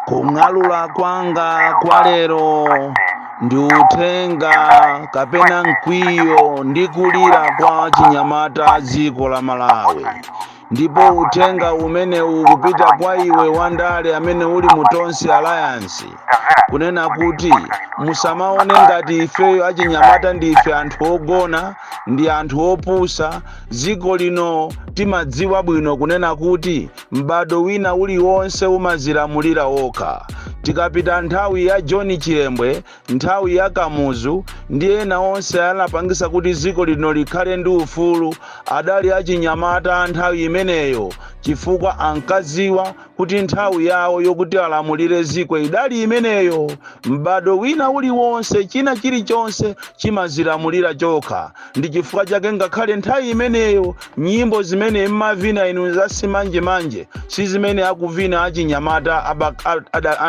Kung'alula kwanga kwa lero ndi uthenga kapena mkwiyo ndi kulira kwa chinyamata dziko la Malawi. Ndipo uthenga umene ukupita kwa iwe wandale amene uli mu Tonse Alliance kunena kuti musamaone ngati ifeyo achinyamata ndife anthu ogona ndi anthu opusa. Dziko lino timadziwa bwino kunena kuti m'bado wina uliwonse umazilamulira okha. Tikapita nthawi ya John Chilembwe, nthawi ya Kamuzu ndi ena onse anapangisa kuti dziko lino likhale ndi ufulu, adali achinyamata nthawi imeneyo chifukwa ankaziwa kuti nthawi yawo yokuti alamulire dziko idali imeneyo. M'bado wina uliwonse china chilichonse chimazilamulira chokha. Ndi chifukwa chake ngakhale nthawi imeneyo nyimbo zimene mmavina inu zasimanje si zimene akuvina achinyamata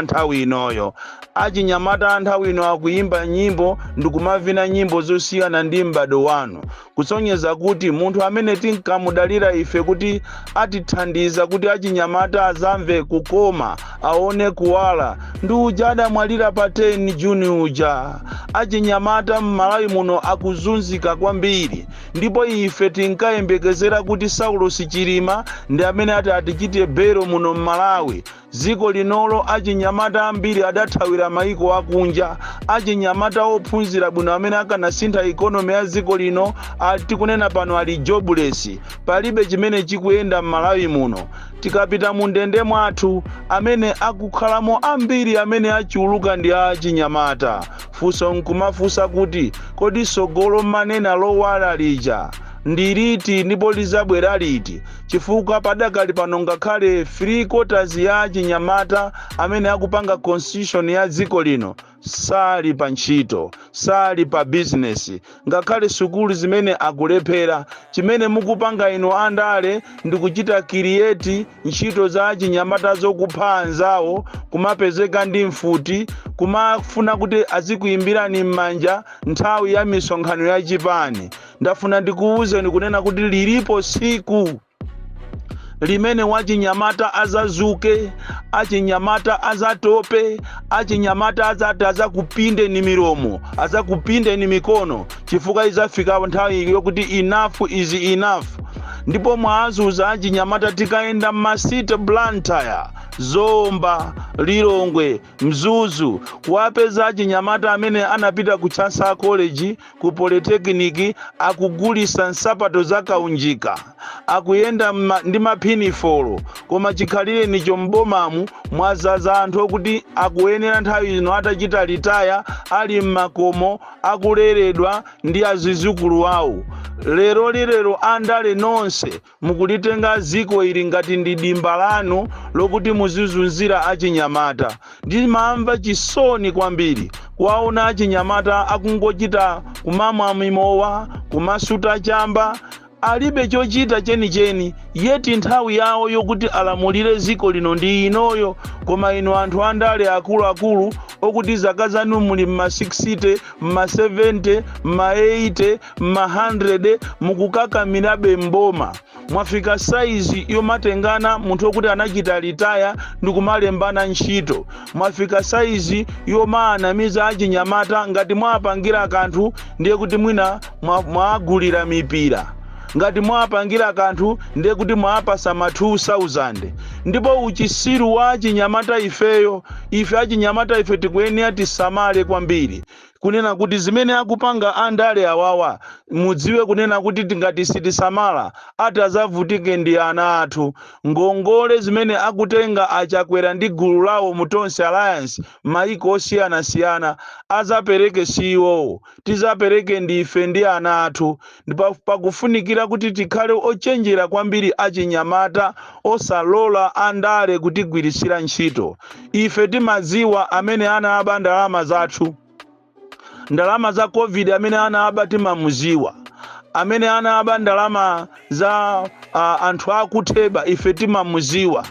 nthawi inoyo. Achinyamata nthawi ino akuimba nyimbo ndikumavina nyimbo zosiyana ndi m'bado wanu, kusonyeza kuti munthu amene tinkamudalira ife kuti atithandiza kuti achinyamata azamve kukoma aone kuwala ndi uja adamwalira pa 10 Juni uja. Achinyamata m'Malawi muno akuzunzika kwambiri, ndipo ife tinkayembekezera kuti Saulos Chilima ndi amene atichite bero muno m'Malawi. Dziko linolo achinyamata ambiri adathawira maiko akunja, achinyamata ophunzira bwino amene akanasintha ikonomi ya dziko lino tikunena pano ali jobless. Palibe chimene chikuyenda m'Malawi muno. Tikapita mu ndende mwathu amene akukhalamo ambiri amene achuluka ndi achinyamata. Funso nkumafunsa kuti kodi sogolo manena lowala lija ndi liti ndipo lizabwera liti? Chifukwa padakali pano ngakhale 3/4 ya achinyamata amene akupanga constitution ya dziko lino sali pa ntchito, sali pa business, ngakhale sukulu zimene akulephera. Chimene mukupanga ino andale ndi kuchita create ntchito za achinyamata zokupha anzawo, kumapezeka ndi mfuti, kumafuna kuti azikuimbirani m'manja nthawi ya misonkhano ya chipani. Ndafuna ndikuwuzeni kunena kuti lilipo siku limene wachinyamata azazuke, achinyamata azatope, achinyamata azakupinde ni milomo, azakupinde ni mikono, chifukwa izafika nthawi yokuti enough is enough. Ndipo mwazuza achinyamata tikaenda m'masite Blantyre, Zomba, Lilongwe, Mzuzu, kuwapeza achinyamata amene anapita ku Chansa College, ku Polytechnic, akugulisa nsapato zakaunjika, akuyenda ndi mapinifolo, koma chikhalire nicho m'bomamu mwazaza anthu okuti akuyenera nthawi ino atachita litaya ali m'makomo akuleredwa ndi azizukulu wawo. Lero andale nonse mukulitenga dziko ili ngati ndi dimba lanu lokuti muzizunzira achinyamata. Ndimamva chisoni kwambiri kuwaona achinyamata akungochita kumamwa mimowa, kumasuta chamba, alibe chochita chenicheni, yeti nthawi yawo yokuti alamulire dziko lino ndi inoyo. Koma ino anthu andale akuluakulu okuti zaka zanu muli mma 60, mma 70, mma 80, mma 100, mukukakamirabe mboma. Mwafika saizi yomatengana munthu okuti anachita litaya ndi kumalembana ntchito. Mwafika saizi yomaanamiza achinyamata ngati mwapangira kanthu ndiye kuti mwina mwagulira mipira. Ngati mwapangira kanthu ndiye kuti mwapasa ma 2000. Ndipo uchisiru wa achinyamata ifeyo, ife achinyamata ife tikuyenera tisamale kwambiri kunena kuti zimene akupanga andale awawa mudziwe kunena kuti tingati sitisamala atazavutike ndi ana athu. Ngongole zimene akutenga achakwera ndi gulu lawo mu Tonse Alliance maiko osiyanasiyana azapereke siwo, tizapereke ndife ndi ana athu. Ndipo pakufunikira kuti tikhale ochenjera kwambiri achinyamata, osalola andale kutigwirisira ntchito. Ife timadziwa amene anaba ndalama zathu, ndalama za COVID amene anaba timamuziwa, amene anaba ndalama za anthu akutheba ife timamuziwa,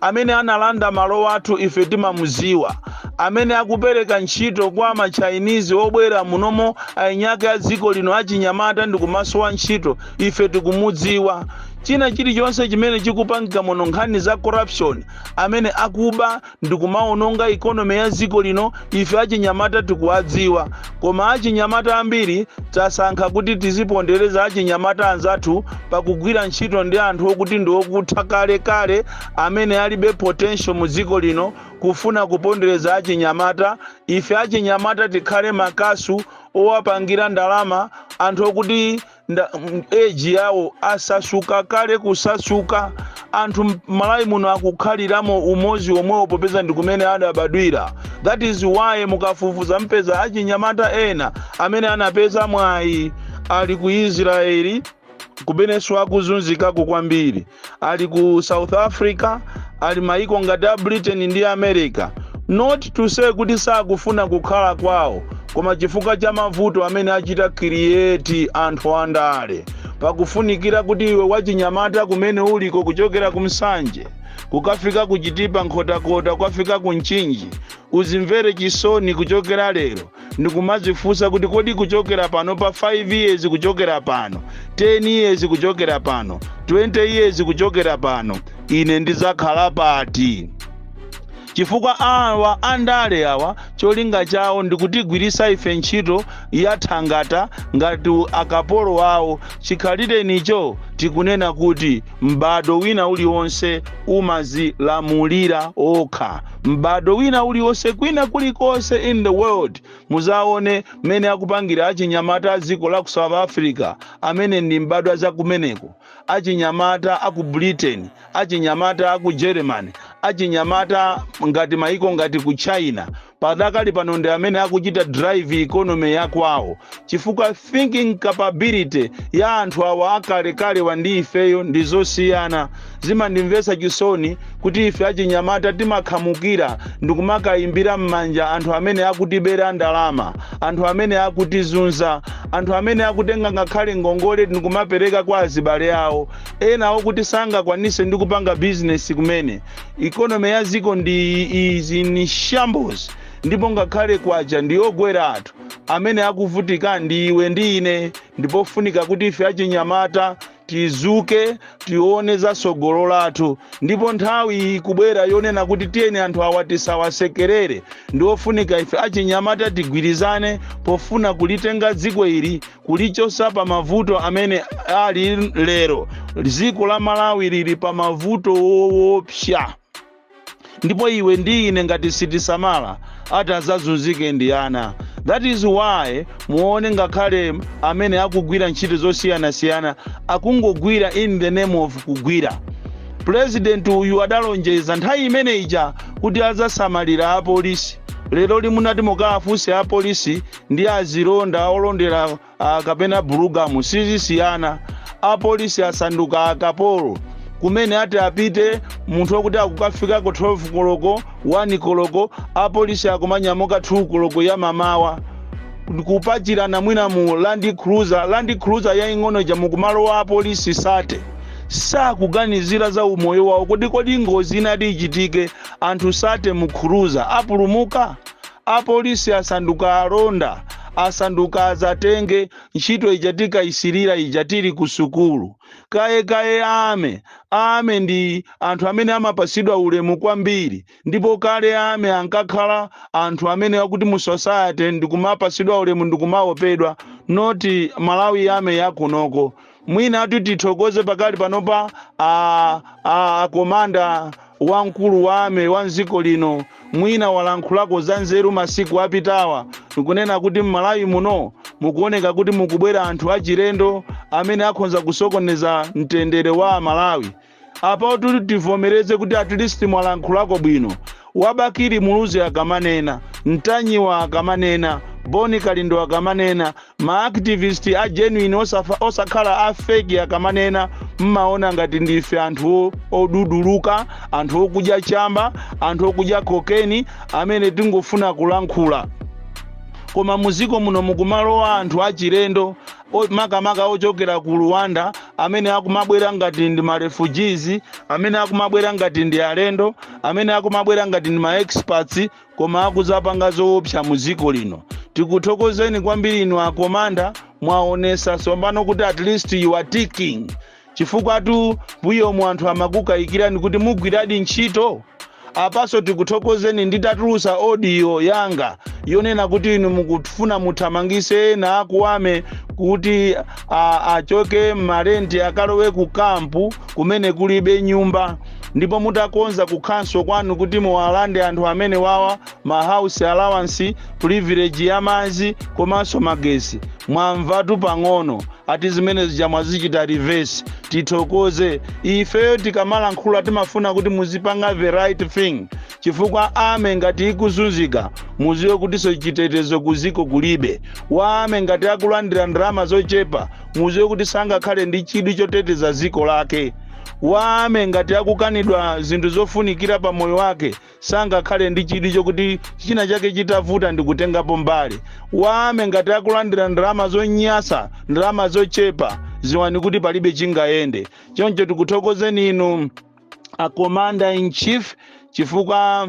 amene analanda malo athu ife timamuziwa, amene akupereka ntchito kwa ma Chinese obwera munomo ainyake a dziko lino achinyamata ndi kumasowa ntchito ife tikumudziwa. china chilichonse chimene chikupangika muno nkhani za corruption amene akuba ndikumaononga economy ya dziko lino ife achinyamata tikuwadziwa, koma achinyamata ambiri tasankha kuti tizipondereza achinyamata anzathu pakugwira ntchito ndi anthu okuti ndi okutha kale amene alibe potential mu dziko lino kufuna kupondereza achinyamata. Ife achinyamata tikhale makasu owapangira ndalama anthu okuti eji yawo asasuka kale kusasuka. Anthu Malawi muno akukhaliramo umozi omwewo popeza ndi kumene adabadwira. That is why mukafufuza mpeza achinyamata ena amene anapeza mwayi ali ku Israeli kubenenso akuzunzikako kwambiri, ali ku South Africa, ali maiko ngati Britain ndi America. Not to say kuti sakufuna kukhala kwawo, koma chifukwa cha mavuto amene achita create anthu andale. Pakufunikira kuti iwe wachinyamata kumene uliko kuchokera kumsanje kukafika kuchitipa nkhotakota kwafika kunchinji uzimvere chisoni kuchokera lero ndikumazifunsa kuti kodi kuchokera pano pa 5 years kuchokera pano, 10 years kuchokera pano, 20 years kuchokera pano ine ndizakhala pati? Chifukwa awa andale awa cholinga chawo ndikutigwirisa ife ntchito ya thangata ngati akapolo wawo. Chikhalire nicho tikunena kuti mbado wina uliwonse umazilamulira okha. Mbado wina uliwonse kwina kulikonse in the world muzaone mene akupangira achinyamata aziko la ku South Africa amene ndi mbadwa za kumeneko, achinyamata aku Britain, achinyamata aku Germany, achinyamata ngati maiko ngati ku China. Padakali pano ndi amene akuchita drive economy yakwawo. Chifukwa thinking capability ya anthu awa akalekale wandi ifeyo ndizosiyana. Zimandimvesa chisoni kuti ife achinyamata timakhamukira ndikumakayimbira m'manja anthu amene akutibera ndalama, anthu amene akutizunza, anthu amene akutenga ngakhale ngongole ndikumapereka kwa azibale awo. Ena okuti sangakwanise ndi kupanga business kumene. Economy ya dziko ndi shambles. Ndipo ngakhale kwacha ndiyogwera athu amene akuvutika ndiwe ndi ine. Ndipo funika kuti ife achinyamata tizuke tione za sogolo lathu. Ndipo nthawi kubwera yonena kuti tiyeni anthu awa tisawasekerere. Ndiofunika ife achinyamata tigwirizane pofuna kulitenga dziko ili kulichosa pa mavuto amene ali lero. Dziko la Malawi lili pa mavuto woopsa. Ndipo iwe ndi ine ngati sitisamala atazazunzike ndi ana. That is why muone ngakhale amene akugwira ntchito zosiyana akungogwira in the name of kugwira. President uyu adalonjeza nthawi imene ija kuti azasamalira apolisi. Lero limunati mukaafuse apolisi ndi azilonda olondera kapena bulugamu sizisiyana. Apolisi asanduka akapolo kumene ati apite munthu wokuti akukafika ku 12 koloko 1 koloko apolisi akumanyamuka 2 koloko ya mamawa kupachirana mwina mu Land Cruiser yaing'ono ja mukumalo wa apolisi sate. Sakuganizira za umoyo wawo kuti kodi ngozi inati ichitike anthu sate mu cruiser apulumuka. Apolisi asanduka alonda, asanduka azatenge ntchito ijatika isirira ijatiri ku sukulu. Kaye ame ndi anthu amene amapasidwa ulemu kwambiri. Ndipo kale ame ankakhala anthu amene akuti mu society ndikumapasidwa ulemu ndikumaopedwa. Noti Malawi ame yakunoko. Mwina atu tithokoze pakali panopa komanda wamkulu wa ame wa dziko lino mwina walankhulako za nzeru masiku apitawa. Nikunena kuti Malawi muno mukuoneka kuti mukubwera anthu achilendo amene akhonza kusokoneza mtendere wa Malawi. Apa kuti tivomereze kuti at least mwalankhulako bwino. Wabakiri Muluzi akamanena, Ntanyiwa akamanena, Boni Kalindo akamanena, ma-activist a genuine osakhala a fake akamanena. Mmaona ngati ndife anthu oduduluka, anthu okudya chamba, anthu okudya kokeni amene tingofuna kulankhula. Koma muziko muno mukumalowa anthu achilendo makamaka ochokera ku Rwanda amene akumabwera ngati ndi ma refugees, amene akumabwera ngati ndi alendo, amene akumabwera ngati ndi ma experts, koma akuzapanga zoopsa muziko lino. Tikuthokozeni kwambiri inu akomanda, mwaonesa sombano kuti at least you are ticking. chifukwa tu mbuyo mu anthu amakukayikirani kuti mugwiradi ntchito. Apaso tikuthokozeni nditatulusa audio yanga yonena kuti inu mukufuna muthamangise ena akuwame kuti achoke malenti akalowe ku kampu kumene kulibe nyumba, ndipo mutakonza kukhanso kwanu kuti muwalande anthu amene wawa ma house allowance, privilege ya madzi komanso magesi. Mwamvatu pang'ono ati zimene zija mwazichita reverse. Tithokoze ifeyo tikamalankhula timafuna kuti muzipanga the right thing, chifukwa ame ngati ikuzunzika muziwe kuti so chitetezo kuziko kulibe. Wame ngati akulandira ndalama zochepa muziwe kuti sangakhale ndi chidwi choteteza ziko lake. Wame ngati akukanidwa zinthu zofunikira pa moyo wake sangakhale ndi chidwi chokuti china chake chitavuta ndikutengapo mbali. Wame ngati akulandira ndalama zonyasa, ndalama zochepa, ziwani kuti palibe chingayende. Choncho tikuthokozeni inu a commander in chief, chifukwa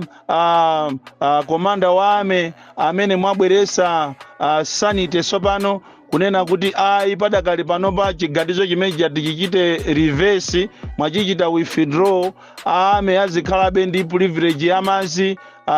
komanda wame amene mwabweresa sanite sopano kunena kuti padakali panopa chigatizo chimene tichichite reverse, mwachichita withdraw. Ame azikhalabe ndi privilege ya madzi,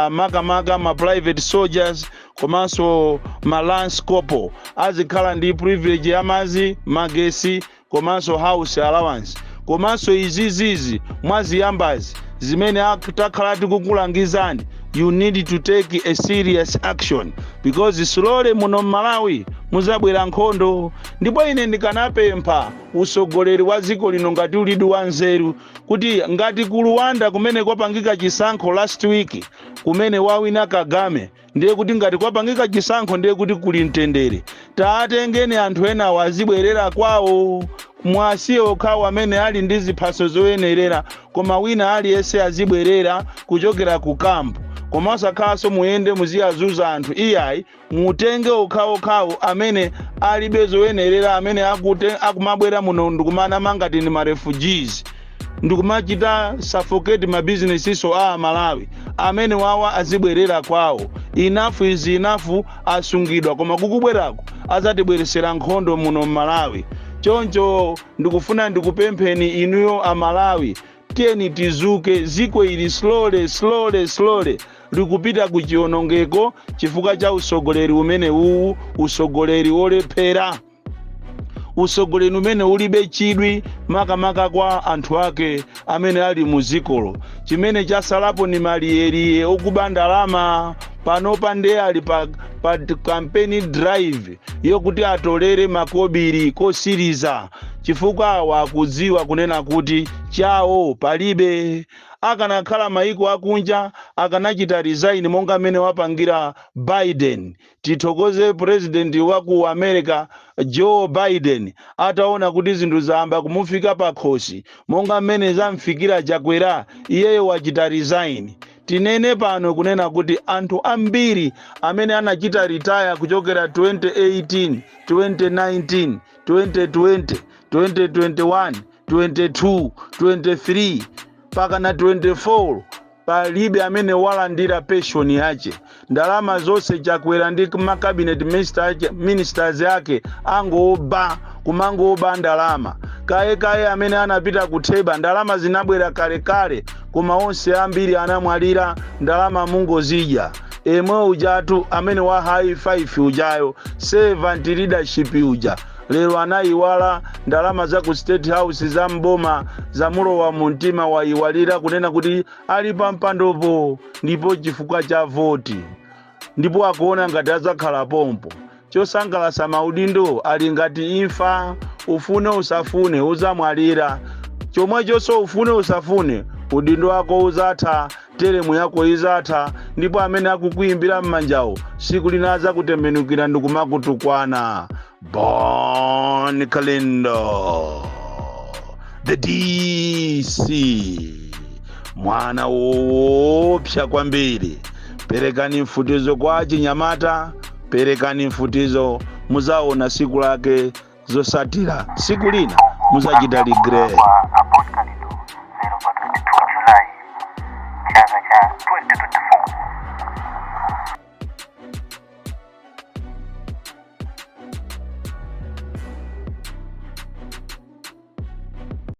makamaka ma private soldiers komanso ma lance corporal azikhala ndi privilege ya madzi, magesi komanso house allowance. Komanso izizizi mwaziyambazi zimene takhala tikukulangizani, you need to take a serious action because slowly muno Malawi muzabwera nkhondo. Ndipo ine ndikanapempha usogoleri wa ziko lino ngati ulidi wa nzeru kuti ngati ku Rwanda kumene kwapangika chisankho last week kumene wawina Kagame, ndiye kuti ngati kwapangika chisankho ndiye kuti kuli mtendere. Taatengeni anthu ena wazibwerera kwawo, mwasiye okhawo amene ali ndi ziphaso zoyenerera, koma wina aliyense azibwerera kuchokera ku kampu. Koma osakhaso muyende muziyazuza anthu iyayi, mutenge okhawo amene alibe zoyenerera, amene akumabwera muno ndikumana mangati ni ma refugees, ndikumachita suffocate ma businesses Malawi, amene wawa azibwerera kwawo. Enough is enough, asungidwa, koma kukubwerako azatibweresera nkhondo muno Malawi. Choncho ndikufuna ndikupempheni inuyo a Malawi, tiyeni tizuke, ziko ili slowly likupita kuchionongeko chifukwa cha usogoleri umene uwu, usogoleri olephera, usogoleri umene ulibe chidwi makamaka kwa anthu ake amene ali muzikolo. Chimene chasalapo ni maliyeriye okuba ndalama. Panopa ndiye ali pa campaign drive yokuti atolere makobiri kosiriza, chifukwa wakudziwa kunena kuti chawo palibe. Akanakhala maiko akunja akanachita resign monga amene wapangira Biden. Tithokoze president wa ku America Joe Biden ataona kuti zinthu zamba kumufika pa khosi monga amene zamfikira Chakwera, iyeyo wachita resign. Tinene pano kunena kuti anthu ambiri amene anachita retire kuchokera 2018, 2019, 2020, 2021, 22, 23 paka na 24 palibe amene walandira pension yache. Ndalama zonse Chakwera ndi ma cabinet ministers yake angoba kumangoba ndalama. Kaye amene anapita kutheba ndalama zinabwera kale, koma onse ambiri anamwalira ndalama mungozija. Emwe ujatu amene wa high five ujayo servant leadership uja lero anayiwala ndalama za ku State House za mboma za mulowa muntima wayiwalira kunena kuti ali pa mpandopo ndipo chifukwa cha voti, ndipo akuona ngati azakhala pompo. Chosangalatsa maudindo ali ngati imfa, ufune usafune uzamwalira. Chomwecho ufune usafune udindo wako uzatha, teremu yako izatha, ndipo amene akukuyimbira mmanjawo siku linaza kutembenukira ndikumakutukwana. Bon Kalendo, the DC, mwana woopsa kwambiri. Perekani mfutizo kwa Chinyamata, perekani mfutizo, muzaona siku lake zosatira. Siku lina muzachita regret. Bon Kalendo 0 22 Julai chaka cha